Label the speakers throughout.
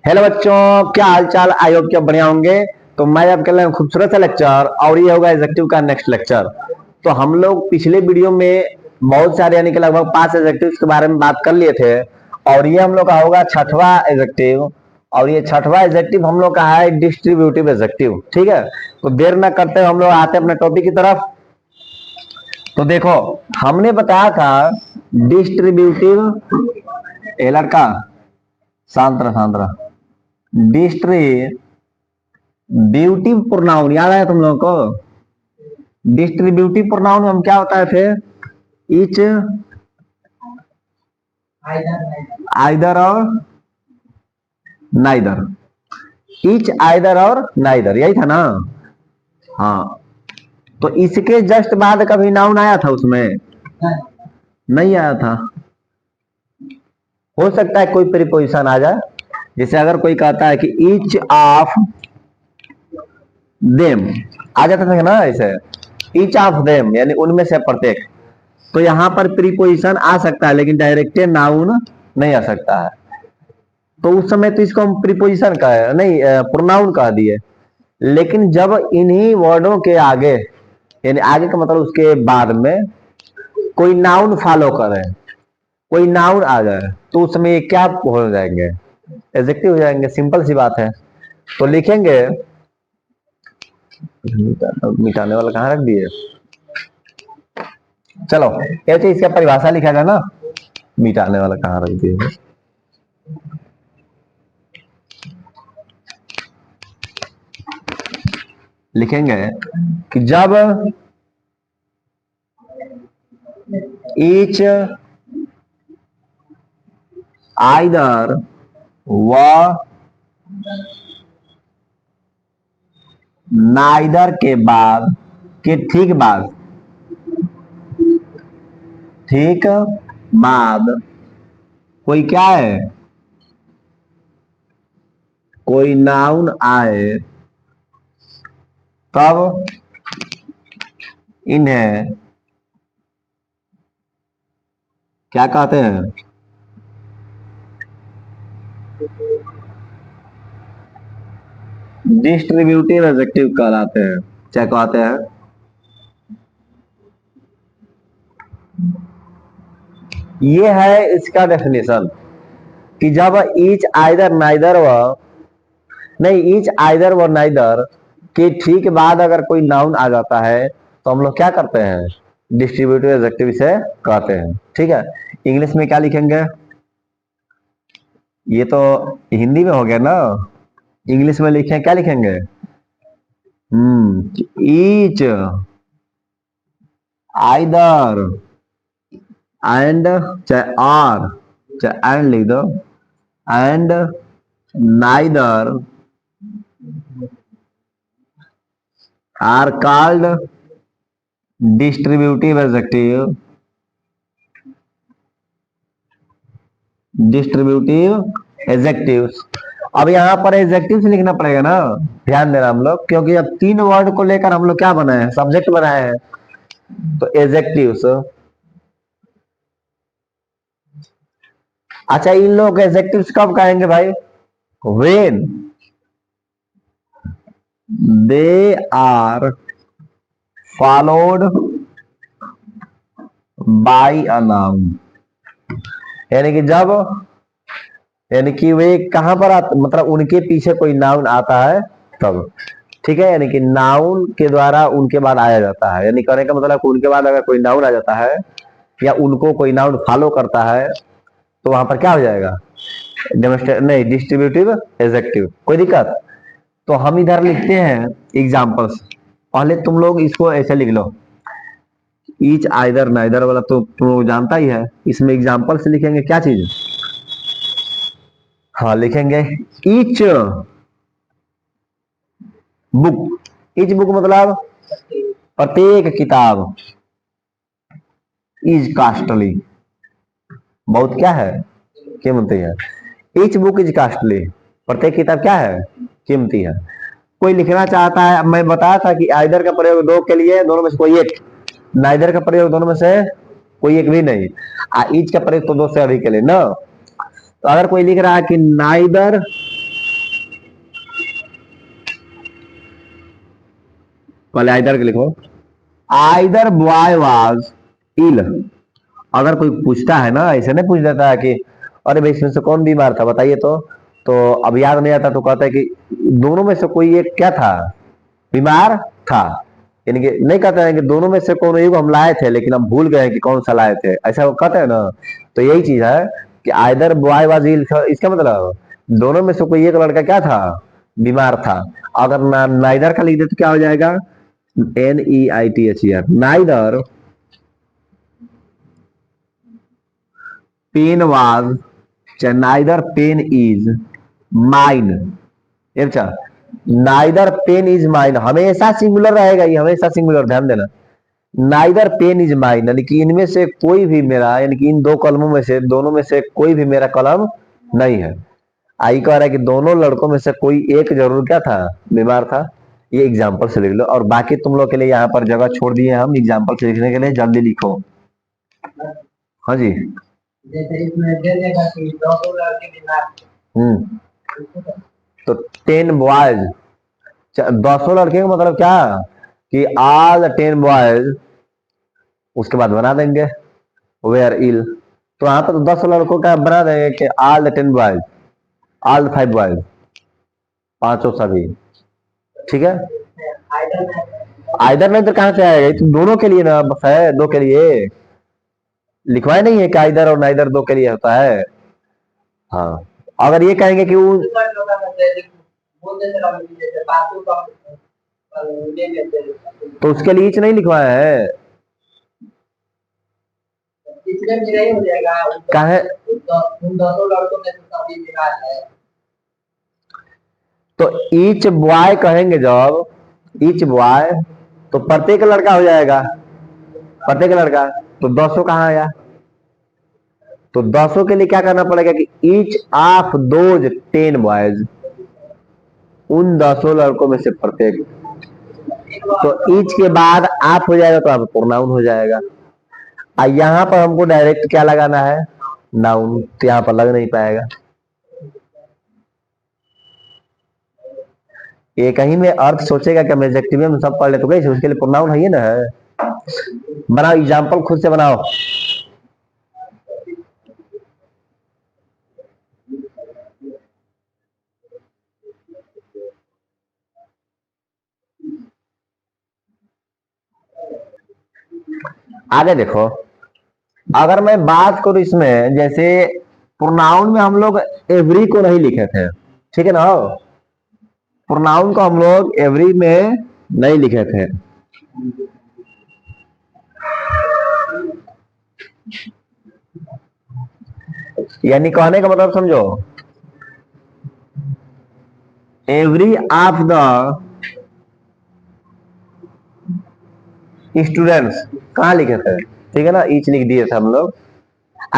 Speaker 1: Hello बच्चों, क्या हाल चाल। आई होप कि आप बढ़िया होंगे। तो मैं अब कर रहा हूँ खूबसूरत सा लेक्चर और ये होगा एडजेक्टिव का नेक्स्ट लेक्चर। तो हम लोग पिछले वीडियो में बहुत सारे यानी कि लगभग 5 एडजेक्टिव्स के बारे में बात कर लिए थे और ये हम लोग का होगा छठवां एडजेक्टिव। और ये छठवां एडजेक्टिव हम लोग का है डिस्ट्रीब्यूटिव एडजेक्टिव। ठीक है, तो देर न करते हुए हम लोग आते हैं अपने टॉपिक की तरफ। तो देखो, हमने बताया था डिस्ट्रीब्यूटिव, ए लड़का शांत रहा शांत रहा, डिस्ट्रीब्यूटिव प्रोनाउन याद आया तुम लोगों को। डिस्ट्रीब्यूटिव प्रोनाउन में हम क्या होता है फिर इच, आइदर और नाइदर। इच, आइदर और नाइदर, यही था ना। हाँ, तो इसके जस्ट बाद कभी नाउन आया था उसमें? नहीं आया था। हो सकता है कोई प्रीपोजिशन आ जाए, जैसे अगर कोई कहता है कि ईच ऑफ देम, आ जाता था ना ऐसे, ईच ऑफ देम यानी उनमें से प्रत्येक। तो यहां पर प्रीपोजिशन आ सकता है लेकिन डायरेक्ट नाउन नहीं आ सकता है। तो उस समय तो इसको हम प्रीपोजिशन का नहीं प्रोनाउन कह दिए। लेकिन जब इन्हीं वर्डों के आगे यानी आगे का मतलब उसके बाद में कोई नाउन फॉलो करे, कोई नाउन आ जाए, तो उस समय ये क्या हो जाएंगे? एडजेक्टिव हो जाएंगे। सिंपल सी बात है। तो लिखेंगे, मिटाने वाला कहाँ रख दिए? चलो ऐसे इसका परिभाषा लिखा जाए ना, मिटाने वाला कहाँ रख दिए। लिखेंगे कि जब ईच आइदर व नाइदर के बाद के ठीक बाद कोई क्या है, कोई नाउन आए, तब इन्हें क्या कहते हैं? डिस्ट्रीब्यूटिव एडजेक्टिव कहलाते हैं। क्या कहते हैं? ये है इसका डेफिनेशन कि जब ईच आइदर नाइदर व नहीं ईच आइदर व नाइदर के ठीक बाद अगर कोई नाउन आ जाता है तो हम लोग क्या करते हैं? डिस्ट्रीब्यूटिव एडजेक्टिव से कहते हैं। ठीक है, इंग्लिश में क्या लिखेंगे? ये तो हिंदी में हो गया ना, इंग्लिश में लिखें क्या लिखेंगे? ईच आइदर एंड, चाहे आर चाहे एंड लिख दो, and neither are called distributive adjective. Distributive adjectives. अब यहाँ पर एडजेक्टिव्स लिखना पड़ेगा ना, ध्यान देना हम लोग, क्योंकि अब 3 वर्ड को लेकर हम लोग क्या बनाए हैं? सब्जेक्ट बनाए हैं। तो एडजेक्टिव्स। अच्छा, इन लोग एडजेक्टिव्स कब कहेंगे भाई? When they are followed by a noun, यानी कि जब, यानी कि वे कहां पर मतलब उनके पीछे कोई नाउन आता है तब। ठीक है, यानी कि नाउन के द्वारा उनके बाद आया जाता है। यानी कहने का मतलब उनके बाद अगर कोई नाउन आ जाता है या उनको कोई नाउन फॉलो करता है तो वहां पर क्या हो जाएगा? डेमोस्ट्रेट नहीं, डिस्ट्रीब्यूटिव एडजेक्टिव। कोई दिक्कत? तो हम इधर लिखते हैं एग्जांपल्स। पहले तुम लोग इसको ऐसे लिख लो, ईच आइदर नाइदर वाला तो तुम लोग जानता ही है। इसमें एग्जांपल से लिखेंगे क्या चीज? हाँ, लिखेंगे ईच बुक। ईच बुक मतलब प्रत्येक किताब, इज कास्टली, बहुत क्या है? कीमती है। ईच बुक इज कास्टली, प्रत्येक किताब क्या है? कीमती है। कोई लिखना चाहता है, मैं बताया था कि आइदर का प्रयोग दो के लिए, दोनों में से कोई एक, नाइदर का प्रयोग दोनों में से कोई एक भी नहीं, ईच का प्रयोग तो दो से अधिक के लिए ना। तो अगर कोई लिख रहा है कि नाइदर, पहले आइदर के लिखो, आइदर बॉय वाज इल। अगर कोई पूछता है ना, ऐसे नहीं पूछ देता है कि अरे भाई इसमें से कौन बीमार था बताइए तो अब याद नहीं आता तो कहता है कि दोनों में से कोई एक क्या था, बीमार था। यानी कि नहीं कहते हैं कि दोनों में से कौन एक हम लाए थे लेकिन हम भूल गए कि कौन सा लाए थे, ऐसा वो कहते हैं ना। तो यही चीज है कि आइदर बॉय वाज इल, इसका मतलब दोनों में से कोई एक लड़का क्या था, बीमार था। अगर नाइदर का लिख दे तो क्या हो जाएगा, NEITHER, नाइदर पेन वाज, चाहे नाइदर पेन इज माइन। अच्छा, नाइदर पेन इज माइन हमेशा सिंगुलर रहेगा, ये हमेशा सिंगुलर, ध्यान देना। नाइदर पेन इज माइन यानी कि इनमें से कोई भी मेरा, यानी कि इन दो कलमों में से, दोनों में से कोई भी मेरा कलम नहीं है। आई कह रहा है कि दोनों लड़कों में से कोई एक जरूर क्या था, बीमार था। ये एग्जाम्पल से लिख लो, और बाकी तुम लोग के लिए यहाँ पर जगह छोड़ दिए हम एग्जाम्पल से लिखने के लिए, जल्दी लिखो। हाँ जी। जैसे इसमें दे देगा कि 200 लड़के बीमार। तो 10 बॉयज, 200 लड़के का मतलब क्या, कि ऑल 10 बॉयज, उसके बाद बना देंगे वेयर इल। तो यहाँ पर तो 10 लड़कों का बना देंगे कि ऑल 10 बॉयज, ऑल 5 बॉयज, पांचों सभी। ठीक है, आइदर नहीं तो कहां से आएगा, ये तो दोनों के लिए ना बस है, दो के लिए लिखवाए नहीं है कि आइदर और नाइदर दो के लिए होता है। हाँ, अगर ये कहेंगे कि वो, तो उसके लिए नहीं लिखवाया है, काहे, तो ईच बॉय कहेंगे जब, ईच बॉय, तो प्रत्येक लड़का हो जाएगा, प्रत्येक लड़का। तो 200 कहाँ आया, तो 200 के लिए क्या करना पड़ेगा कि ईच ऑफ दोज 10 बॉयज, उन 200 लड़कों में से प्रत्येक। तो ईच के बाद आप हो जाएगा तो आप प्रोनाउन हो जाएगा। और यहाँ पर हमको डायरेक्ट क्या लगाना है, नाउन, तो यहाँ पर लग नहीं पाएगा। ये कहीं में अर्थ सोचेगा कि हम एडजेक्टिव में सब पढ़ ले, तो कैसे, उसके लिए प्रोनाउन है ना है। बनाओ एग्जाम्पल खुद से बनाओ। आगे देखो, अगर मैं बात करूं इसमें, जैसे प्रोनाउन में हम लोग एवरी को नहीं लिखे थे, ठीक है ना, प्रोनाउन को हम लोग एवरी में नहीं लिखे थे। यानी कहने का मतलब समझो, एवरी ऑफ द स्टूडेंट्स कहाँ लिखे थे, ठीक है ना, ईच लिख दिए थे हम लोग।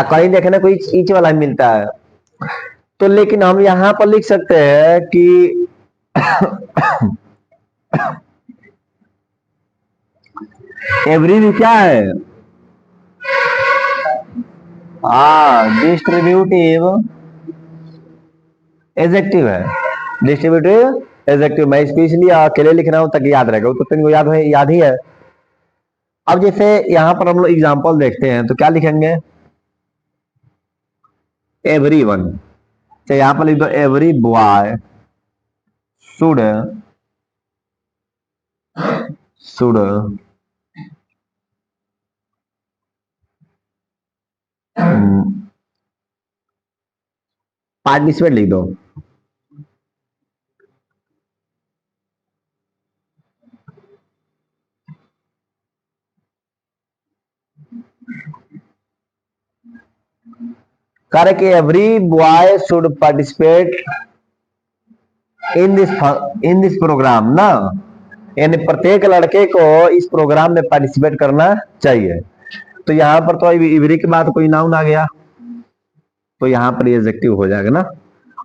Speaker 1: कहीं देखने को ईच वाला मिलता है, तो लेकिन हम यहां पर लिख सकते हैं कि एवरी भी क्या है, हाँ डिस्ट्रीब्यूटिव एडजेक्टिव है, डिस्ट्रीब्यूटिव एडजेक्टिव। मैं इसको इसलिए अकेले लिख रहा हूं ताकि याद रहेगा, तो तुमको याद ही है। अब जैसे यहां पर हम लोग एग्जांपल देखते हैं तो क्या लिखेंगे, एवरी वन, तो यहां पर लिख दो every boy should should participate लिख दो। Correct, every boy should participate in this in this programme ना, यानी प्रत्येक लड़के को इस प्रोग्राम में पार्टिसिपेट करना चाहिए। तो यहाँ पर तो इवरी के बाद कोई नाउन आ गया, तो यहाँ पर एडजेक्टिव हो जाएगा ना।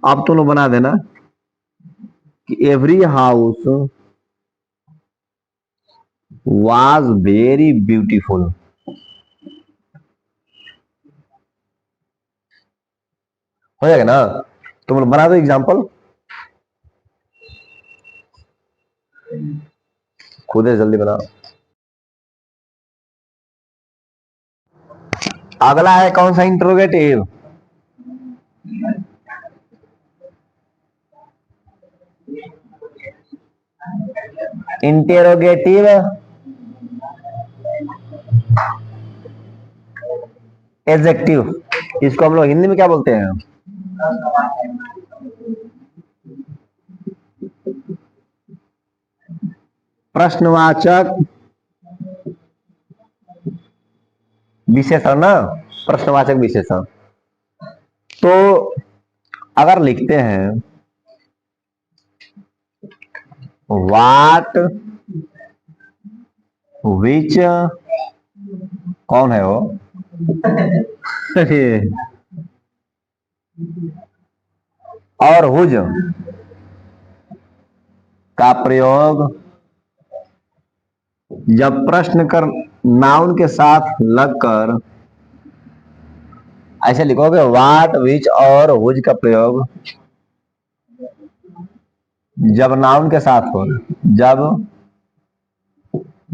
Speaker 1: अब तुम लोग बना देना कि एवरी हाउस वाज वेरी हो जाएगा ना? तुम लोग बना दो एग्जाम्पल, खुद ही जल्दी बनाओ। अगला है कौन सा? इंट्रोगेटिव। इंटेरोगेटिव एडजेक्टिव, इसको हम लोग हिंदी में क्या बोलते हैं? प्रश्नवाचक विशेषण ना, प्रश्नवाचक विशेषण। तो अगर लिखते हैं वाट, विच, कौन है वो? और हुज का प्रयोग जब प्रश्न कर नाउन के साथ लगकर, ऐसे लिखोगे वाट, विच और हुज का प्रयोग जब नाउन के साथ हो, जब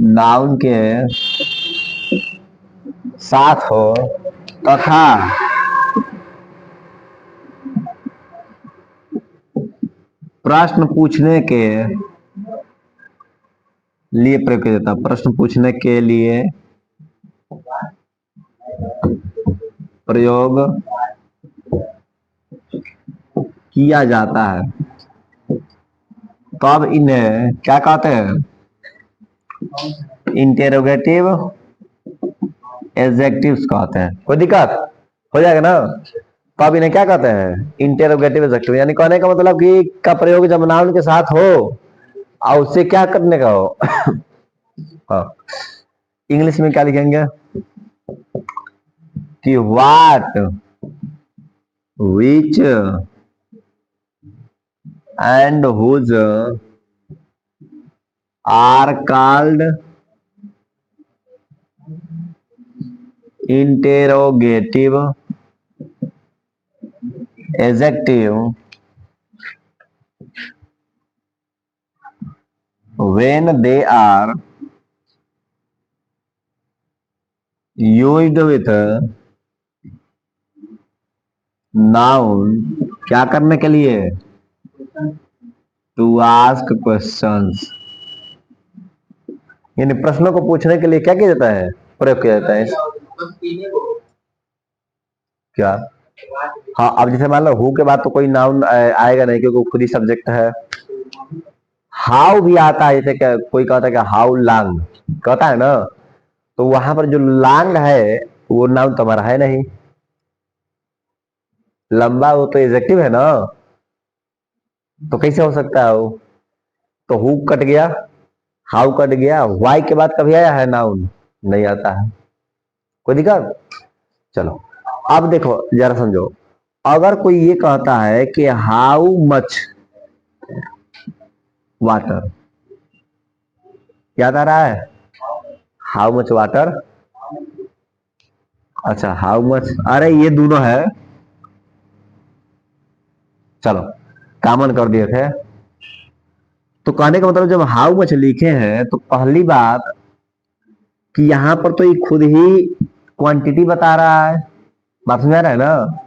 Speaker 1: नाउन के साथ हो तथा प्रश्न पूछने के लिए प्रयोग किया जाता है। प्रश्न पूछने के लिए प्रयोग किया जाता है, तब इन्हें क्या कहते हैं? इंटेरोगेटिव एडजेक्टिव्स कहते हैं। कोई दिक्कत हो जाएगा ना? तो अब इन्हें क्या कहते हैं? इंटेरोगेटिव एडजेक्टिव, यानी कहने का मतलब कि का प्रयोग जब नाउन के साथ हो और उससे क्या करने का हो। हाँ, इंग्लिश में क्या लिखेंगे कि what, which and whose are called interrogative adjective when they are used with noun, क्या करने के लिए? टू आस्क क्वेश्चंस, यानी प्रश्नों को पूछने के लिए क्या किया जाता है? प्रयोग किया जाता है। क्या? हाँ, अब जैसे मान लो हु के बाद तो कोई नाउन आएगा नहीं क्योंकि वो खुद ही सब्जेक्ट है। हाउ भी आता है, जैसे कोई कहता है कि हाउ लॉन्ग, कहता है ना, तो वहां पर जो लॉन्ग है वो नाउन तुम्हारा है नहीं, लंबा, वो तो एडजेक्टिव है ना, तो कैसे हो सकता है वो? तो हु कट गया, हाउ कट गया, वाई के बाद कभी आया है नाउन? नहीं आता है। कोई दिक्कत? चलो अब देखो जरा समझो, अगर कोई ये कहता है कि हाउ मच वाटर, याद आ रहा है? हाउ मच वाटर, अच्छा हाउ मच, अरे ये दोनों है, चलो कॉमन कर दिए थे। तो कहने का मतलब जब हाउ मच लिखे हैं तो पहली बात कि यहां पर तो ये खुद ही क्वांटिटी बता रहा है, बात समझ रहा है ना?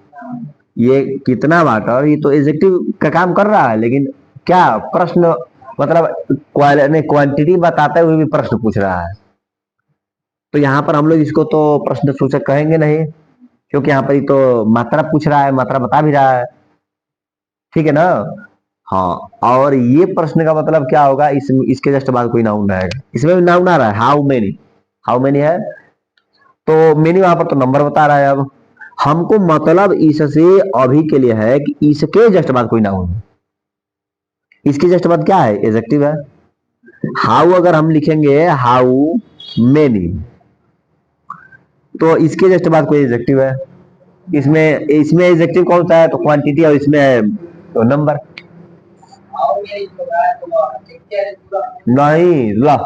Speaker 1: ये कितना वाटर, ये तो एडजेक्टिव का काम कर रहा है, लेकिन क्या प्रश्न, मतलब क्वांटिटी बताते हुए भी प्रश्न पूछ रहा है, तो यहाँ पर हम लोग इसको तो प्रश्न सूचक कहेंगे नहीं, क्योंकि यहाँ पर ही तो मात्रा पूछ रहा है, मात्रा बता भी रहा है, ठीक है ना? हाँ, और ये प्रश्न का मतलब क्या होगा? इसके जस्ट बाद कोई नाउन आएगा, इसमें भी नाउन आ रहा है, हाउ मेनी, हाउ मेनी है, तो मेनी वहां पर तो नंबर बता रहा है। अब हमको मतलब इससे अभी के लिए है कि इसके जस्ट बाद कोई नाउन है, इसके जस्ट बाद क्या है? एडजेक्टिव है। हाउ अगर हम लिखेंगे हाउ मेनी, तो इसके जस्ट बाद कोई एडजेक्टिव है, इसमें इसमें एडजेक्टिव कौन सा है? तो क्वांटिटी, और इसमें है तो नंबर। नहीं ला,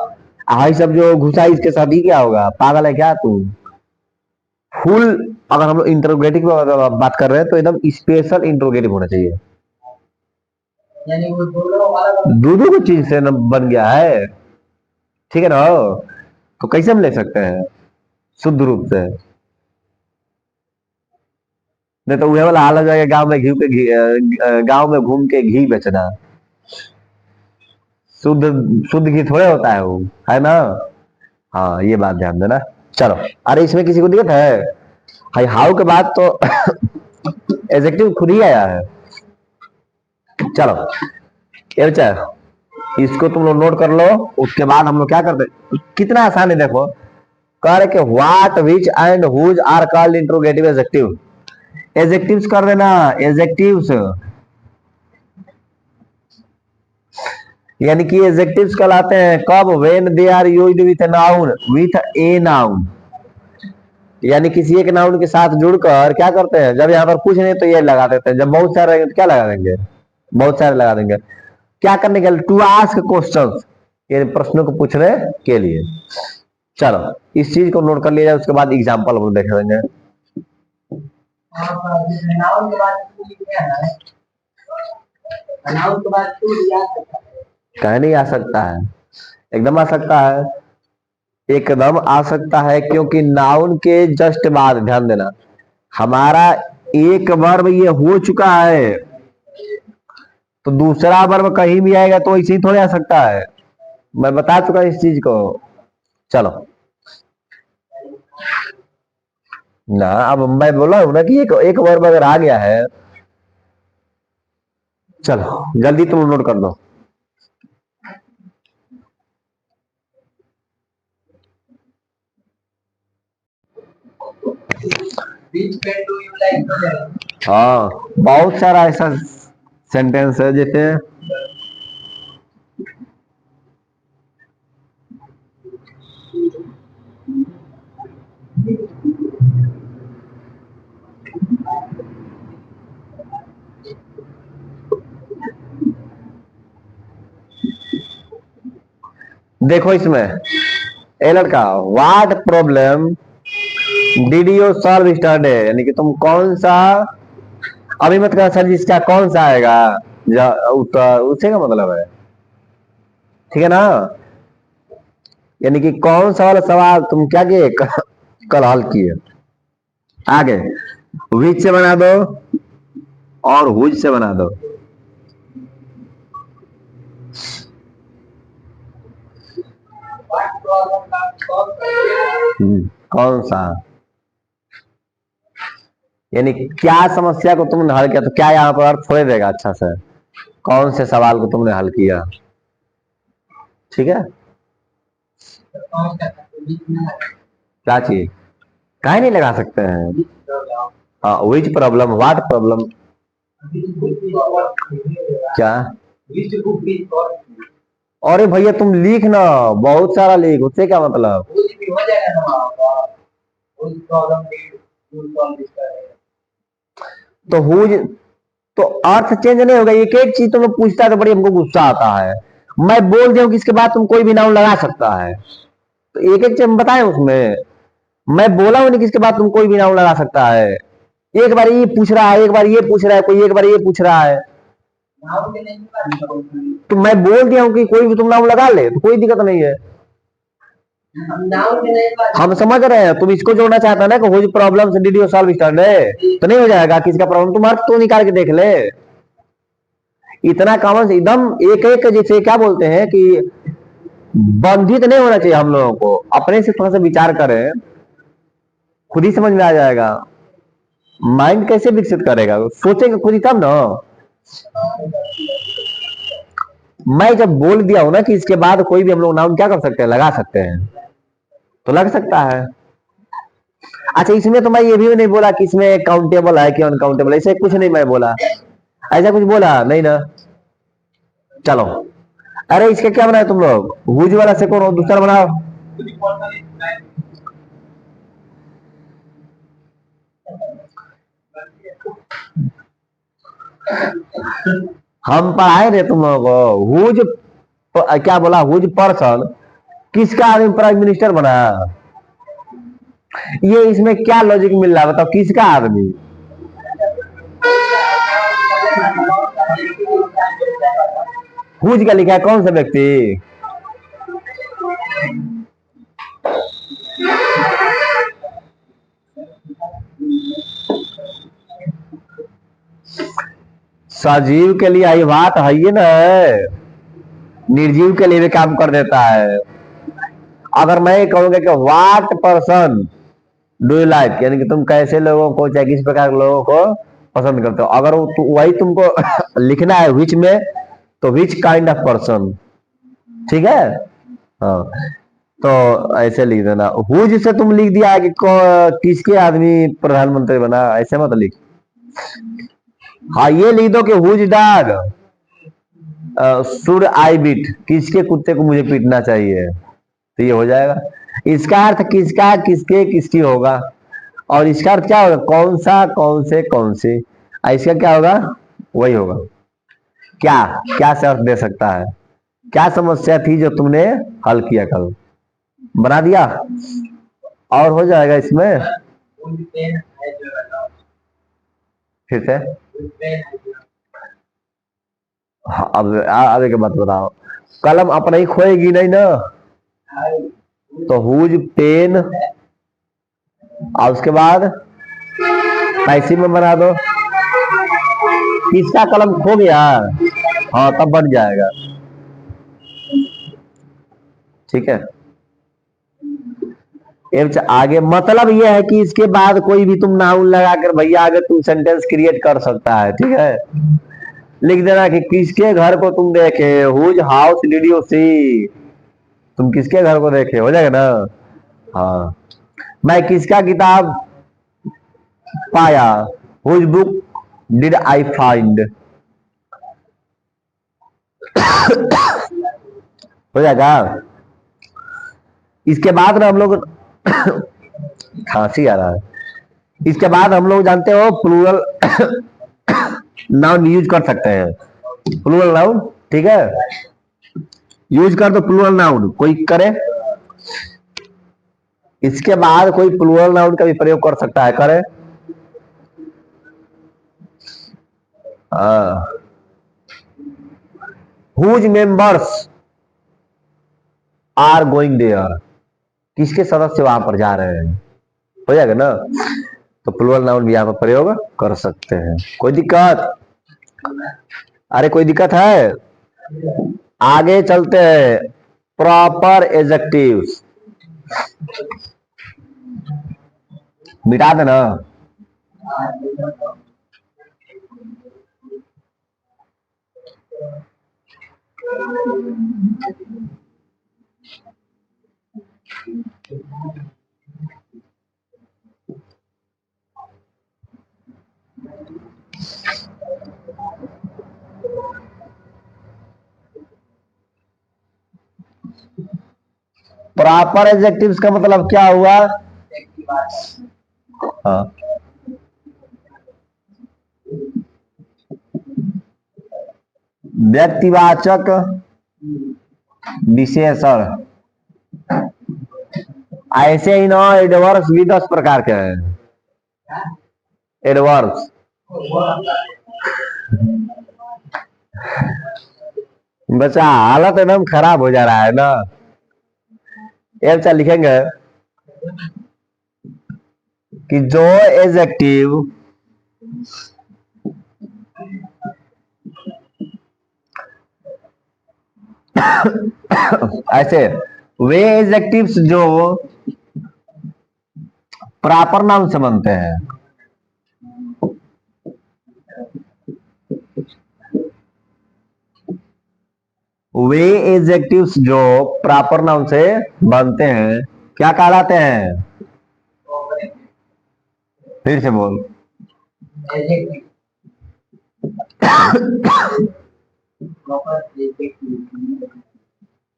Speaker 1: आई सब जो घुसा इसके साथ ही क्या होगा? पागल है क्या तू? फुल, अगर हम लोग इंट्रोगेटिव की बात कर रहे हैं तो एकदम स्पेशल इंट्रोगेटिव होना चाहिए। यानी वो दो दो चीज से न बन गया है, ठीक है ना? तो कैसे हम ले सकते हैं शुद्ध रूप से? नहीं तो वह वाला हाल हो जाएगा, गांव में घी के गांव में घूम के घी बेचना। शुद्ध शुद्ध घी थोड़े होता है वो, है ना? हाँ, ये बात ध्यान देना। चलो, अरे इसमें किसी को दिक्कत है? हाई हाउ के बाद तो एडजेक्टिव खुद ही आया है। चलो ये बच्चा, इसको तुम लोग नोट कर लो। उसके बाद हम लोग क्या करते हैं, कितना आसान है देखो। कह रहे कि what which and whose are called interrogative adjective. Adjectives कर देना, एडजेक्टिव्स, यानी कि एडजेक्टिव्स कहलाते हैं कब, when they are used with noun, with a noun, यानी किसी एक नाउन के साथ जुड़कर क्या करते हैं, जब यहाँ पर कुछ नहीं तो ये लगा देते हैं, जब बहुत सारे रहेंगे तो क्या लगा देंगे, बहुत सारे लगा देंगे। क्या करने के लिए, टू आस्क क्वेश्चंस, ये प्रश्नों को पूछने के लिए। चलो इस चीज को नोट कर लिया जाए, उसके बाद एग्जाम्पल हम देख लेंगे। कह नहीं आ सकता है, एकदम आ सकता है, एकदम आ सकता है, क्योंकि नाउन के जस्ट बाद ध्यान देना, हमारा एक वर्ब ये हो चुका है, तो दूसरा वर्ब कहीं भी आएगा तो इसी थोड़े आ सकता है। मैं बता चुका इस चीज को। चलो ना, अब मैं बोला हूं ना कि एक एक वर्ब अगर आ गया है, चलो जल्दी तुम नोट कर दो। हाँ, बहुत सारा ऐसा सेंटेंस है जैसे देखो इसमें, ए लड़का, what problem did you solve yesterday, यानी कि तुम कौन सा, अभी मत कहना सर जिसका कौन सा आएगा, उत्तर उसे का मतलब है, ठीक है ना? यानी कि कौन सा वाला सवाल तुम क्या किए कल हल किए। आगे विच से बना दो और हुज से बना दो। कौन सा, यानी क्या समस्या को तुमने हल किया, तो क्या यहाँ पर अर्थ थोड़े देगा अच्छा से, कौन से सवाल को तुमने हल किया, ठीक है? क्या चीज, काहे नहीं लगा सकते हैं? हाँ, विच प्रॉब्लम, व्हाट प्रॉब्लम, क्या? अरे भैया तुम लिख ना, बहुत सारा लिख, उससे क्या मतलब? तो हुज, तो अर्थ चेंज नहीं होगा, एक एक चीज तुम्हें पूछता है तो बड़ी हमको गुस्सा आता है। मैं बोल दिया कि इसके बाद तुम कोई भी नाउन लगा सकता है, तो एक एक चीज बताए उसमें। मैं बोला हूं नहीं कि इसके बाद तुम कोई भी नाउन लगा सकता है। एक बार ये पूछ रहा है, एक बार ये पूछ रहा है, कोई एक बार ये पूछ रहा है, तो मैं बोल दिया हूं कि कोई भी तुम नाउन लगा ले, तो कोई दिक्कत नहीं है। हम समझ रहे हैं, तुम इसको जोड़ना चाहता है ना कि whose problem did you solve yesterday, तो नहीं हो जाएगा, किसका प्रॉब्लम, तुम अर्थ तो निकाल के देख ले। इतना कॉमन एकदम, एक एक जैसे क्या बोलते हैं कि बंधित नहीं होना चाहिए हम लोगों को, अपने से थोड़ा सा विचार करें, खुद ही समझ में आ जाएगा। माइंड कैसे विकसित करेगा, सोचेंगे खुद ही तब ना। मैं जब बोल दिया हूं ना कि इसके बाद कोई भी हम लोग नाउन क्या कर सकते हैं, लगा सकते हैं, तो लग सकता है। अच्छा, इसमें तो मैं ये भी नहीं बोला कि इसमें काउंटेबल है कि अनकाउंटेबल, ऐसे कुछ नहीं मैं बोला, ऐसा कुछ बोला नहीं ना। चलो, अरे इसके क्या बनाए तुम लोग, हुज वाला से कौन दूसरा बनाओ। हम पढ़ाए थे तुम लोगों को, हुज क्या बोला, हुज पर्सन किसका आदमी प्राइम मिनिस्टर बना, ये इसमें क्या लॉजिक मिल रहा है बताओ, किसका आदमी? हुज का लिखा है, कौन सा व्यक्ति? सजीव के लिए यही बात है ये ना, निर्जीव के लिए भी काम कर देता है। अगर मैं कहूंगा कि what person do you like, यानी कि तुम कैसे लोगों को, चाहे किस प्रकार के लोगों को पसंद करते हो, अगर वही तुमको लिखना है विच में, तो विच काइंड ऑफ पर्सन, ठीक है। हाँ, तो ऐसे लिख देना। हुज से तुम लिख दिया है कि किसके आदमी प्रधानमंत्री बना, ऐसे मत लिख। हाँ, ये लिख दो कि whose dog should I beat, किसके कुत्ते को मुझे पीटना चाहिए, तो ये हो जाएगा। इसका अर्थ किसका, किसके, किसकी होगा। और इसका अर्थ क्या होगा, कौन सा, कौन से, कौन से। इसका क्या होगा, वही होगा। क्या, क्या से अर्थ दे सकता है, क्या समस्या थी जो तुमने हल किया कल, बना दिया, और हो जाएगा इसमें। फिर से हाँ, अब आगे के बात बताओ। कलम अपना ही खोएगी नहीं ना, तो हुज पेन, और उसके बाद पैसे में बना दो। किसका कलम खो गया, हाँ तब बन जाएगा, ठीक है। आगे मतलब यह है कि इसके बाद कोई भी तुम नाउन लगाकर भैया आगे तुम सेंटेंस क्रिएट कर सकता है, ठीक है। लिख देना कि किसके घर को तुम देखे, whose house did you see, तुम किसके घर को देखे, हो जाएगा ना। हाँ, मैं किसका किताब पाया, whose book did I find, हो जाएगा। इसके बाद ना हम लोग खांसी आ रहा है, इसके बाद हम लोग जानते हो प्लूरल नाउन यूज कर सकते हैं, प्लूरल नाउन, ठीक है। यूज कर दो प्लूरल नाउन, कोई करे, इसके बाद कोई प्लूरल नाउन का भी प्रयोग कर सकता है, करे। Whose members are going there, किसके सदस्य वहां पर जा रहे हैं, हो जाएगा ना। तो प्लूरल नाउन भी यहाँ पर प्रयोग कर सकते हैं, कोई दिक्कत? अरे कोई दिक्कत है? आगे चलते हैं, प्रॉपर एडजेक्टिव्स, मिटा देना। प्रॉपर एडजेक्टिव्स का मतलब क्या हुआ? हाँ, व्यक्तिवाचक विशेषण, ऐसे ही ना एडवर्ब्स भी 10 प्रकार के हैं, एडवर्ब्स। बच्चा हालत एकदम खराब हो जा रहा है ना, ये बच्चा लिखेंगे कि जो एडजेक्टिव ऐसे, वे एडजेक्टिव्स जो प्रॉपर नाउन से बनते हैं, वे एडजेक्टिव्स जो प्रॉपर नाउन से बनते हैं क्या कहलाते हैं? फिर से बोल।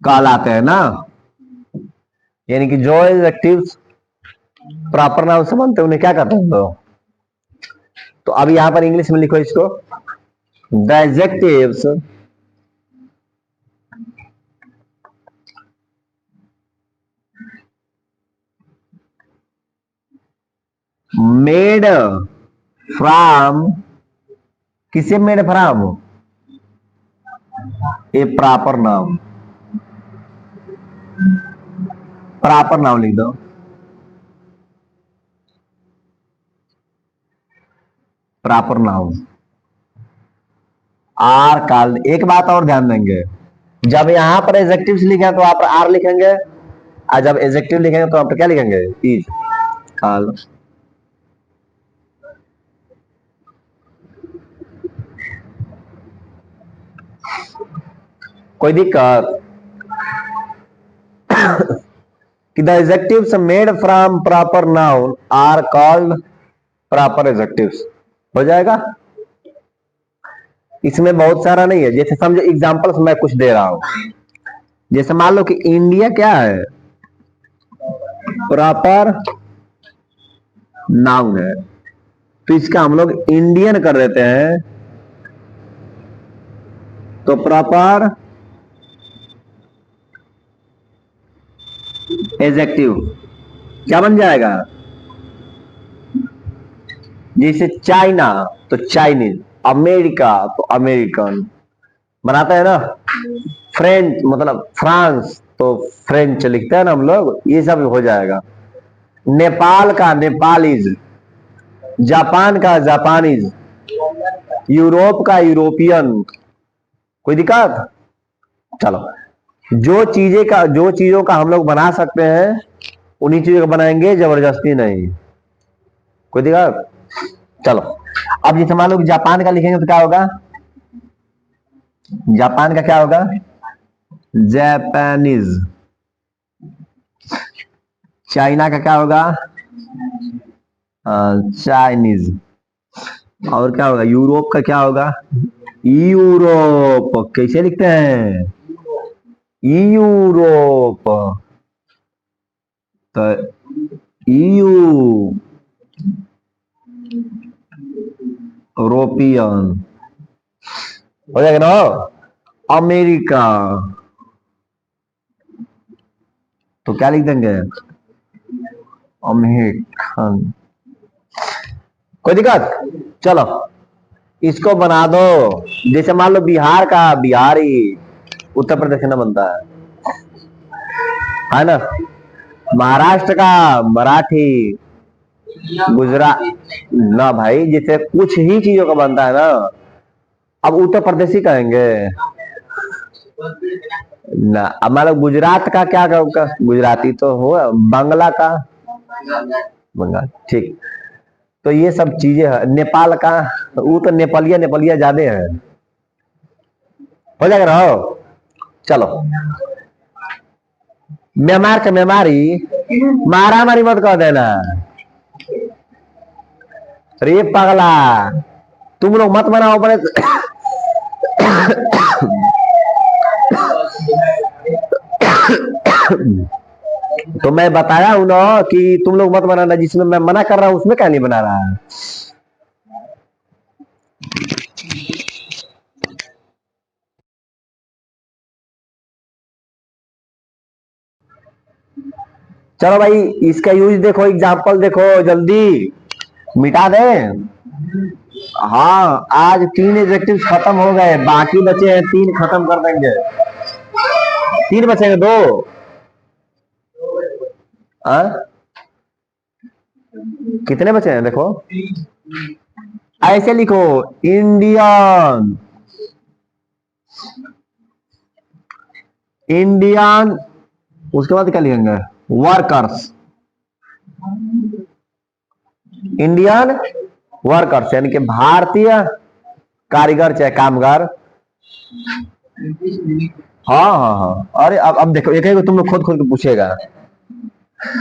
Speaker 1: कहलाते हैं ना, यानी कि जो एडजेक्टिव्स प्रॉपर नाउन से बनते हैं उन्हें क्या कहते हैं? तो अब यहां पर इंग्लिश में लिखो इसको, द एडजेक्टिव्स मेड फ्रॉम, किसे made from, A proper noun, proper noun लिख दो, प्रॉपर नाउन आर कॉल्ड। एक बात और ध्यान देंगे, जब यहां पर एडजेक्टिव लिखे तो आप आर लिखेंगे, और जब एडजेक्टिव लिखेंगे तो आप क्या लिखेंगे, इज कॉल्ड। कोई दिक्कत कि the adjectives made from proper noun are called proper adjectives, हो जाएगा। इसमें बहुत सारा नहीं है, जैसे समझो एग्जांपल्स मैं कुछ दे रहा हूं, जैसे मान लो कि इंडिया क्या है, प्रॉपर नाउन है, तो इसका हम लोग इंडियन कर देते हैं, तो प्रॉपर एडजेक्टिव क्या बन जाएगा, जैसे चाइना तो चाइनीज, अमेरिका तो अमेरिकन, बनाता है ना। फ्रेंच मतलब फ्रांस तो फ्रेंच लिखते हैं ना हम लोग, ये सब हो जाएगा। नेपाल का नेपालीज, जापान का जापानीज, यूरोप का यूरोपियन, कोई दिक्कत। चलो, जो चीजों का हम लोग बना सकते हैं उन्हीं चीजों का बनाएंगे, जबरदस्ती नहीं, कोई दिक्कत। चलो, अब जैसे मान लो जापान का लिखेंगे तो क्या होगा, जापान का क्या होगा, जापानीज। चाइना का क्या होगा, चाइनीज। और क्या होगा, यूरोप का क्या होगा, यूरोप। कैसे लिखते हैं, यूरोप, तो यू यूरोपियन, हो जाएगा ना। अमेरिका तो क्या लिख देंगे, अमेरिकन, कोई दिक्कत। चलो, इसको बना दो, जैसे मान लो बिहार का बिहारी, उत्तर प्रदेश का ना बनता है ना, महाराष्ट्र का मराठी, गुजरात ना भाई, जैसे कुछ ही चीजों का बनता है ना, अब उत्तर प्रदेशी कहेंगे ना। अब मान लो गुजरात का क्या कहोगे, गुजराती तो हो, बांग्ला का बंगाल, ठीक। तो ये सब चीजें है, नेपाल का वो तो नेपालिया नेपालिया ज्यादा है, हो जाएगा ना हो? चलो, म्यांमार का म्यांमारी, मारा मारी मत कह देना, रे पगला, तुम लोग मत बनाओ अपने। तो मैं बताया हूं ना कि तुम लोग मत बनाना, जिसमें मैं मना कर रहा हूं उसमें क्या नहीं बना रहा है। चलो भाई, इसका यूज देखो, एग्जाम्पल देखो जल्दी, मिटा दे। हाँ, आज 3 एडजेक्टिव खत्म हो गए, बाकी बचे हैं 3, खत्म कर देंगे। 3 बचेंगे, 2। कितने बचे हैं देखो, ऐसे लिखो, इंडियन, इंडियन, उसके बाद क्या लिखेंगे, वर्कर्स, इंडियन वर्कर्स यानी कि भारतीय कारीगर चाहे कामगार। हाँ हाँ हाँ, अरे अब देखो, एक एक तुम लोग खुद खुद को पूछेगा।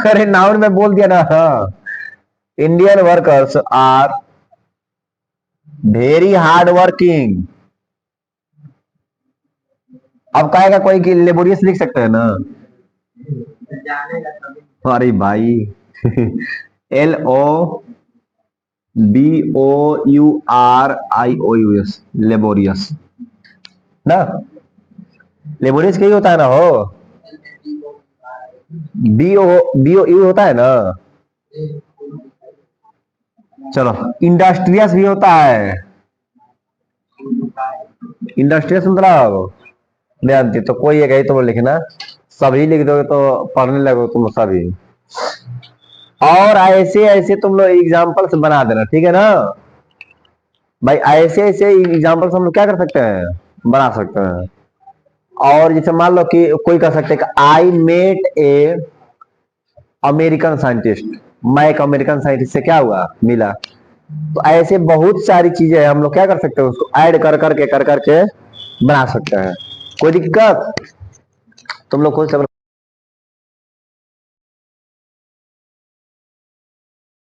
Speaker 1: अरे नाउन में बोल दिया ना, हाँ। Indian workers are very hard working. अब कहेगा कोई कि लेबोरियस लिख सकते हैं ना, अरे भाई। L O B O U R I O U S, laborious ना, लेबोरियस कहीं होता है ना हो, बी ओ यू होता है ना, चलो, इंडस्ट्रियस भी होता है, इंडस्ट्रियस मतलब बेअंती, तो कोई एक ही तुम लिखना, सभी लिख दोगे तो पढ़ने लगोगे तुम सभी। और ऐसे ऐसे तुम लोग एग्जाम्पल्स बना देना, ठीक है ना भाई। ऐसे ऐसे एग्जाम्पल्स हम लोग क्या कर सकते हैं, बना सकते हैं। और जैसे मान लो कि कोई कर सकते हैं, I met a American scientist, मैं एक अमेरिकन साइंटिस्ट से क्या हुआ, मिला। तो ऐसे बहुत सारी चीजें हम लोग क्या कर सकते हैं, उसको ऐड कर करके बना सकते हैं। कोई दिक्कत, तुम लोग खुद से